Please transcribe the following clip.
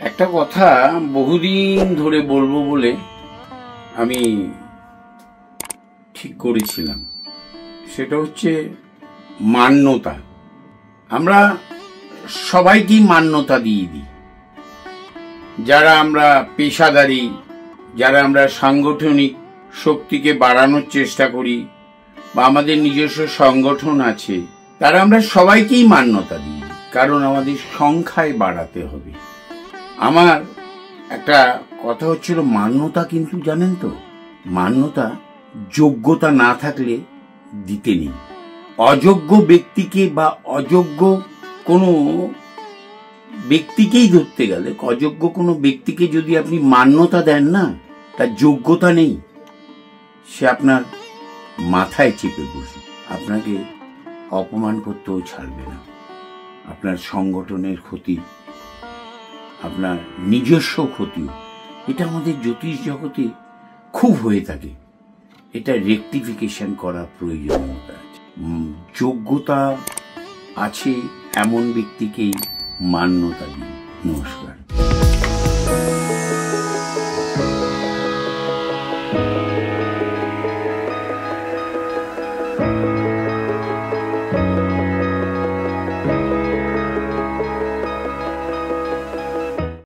একটা কথা বহুদিন ধরে বলবো বলে আমি ঠিক করেছিলাম, সেটা হচ্ছে মান্যতা। আমরা সবাইকেই মান্যতা দিয়ে দিই। যারা আমরা পেশাদারি, যারা আমরা সাংগঠনিক শক্তিকে বাড়ানোর চেষ্টা করি বা আমাদের নিজস্ব সংগঠন আছে, তারা আমরা সবাইকেই মান্যতা দিই, কারণ আমাদের সংখ্যায় বাড়াতে হবে। আমার একটা কথা হচ্ছিল, মান্যতা কিন্তু জানেন তো, মান্যতা যোগ্যতা না থাকলে দিতে নেই। অযোগ্য ব্যক্তিকে বা অযোগ্য কোনো ব্যক্তিকেই ধরতে গেলে, অযোগ্য কোনো ব্যক্তিকে যদি আপনি মান্যতা দেন না, তার যোগ্যতা নেই, সে আপনার মাথায় চেপে বসে আপনাকে অপমান করতেও ছাড়বে না। আপনার সংগঠনের ক্ষতি, আপনার নিজস্ব ক্ষতি, এটা আমাদের জ্যোতিষ জগতে খুব হয়ে থাকে। এটা রেকটিফিকেশন করা প্রয়োজনীয়তা আছে। যোগ্যতা আছে এমন ব্যক্তিকেই মান্যতা দিন। নমস্কার।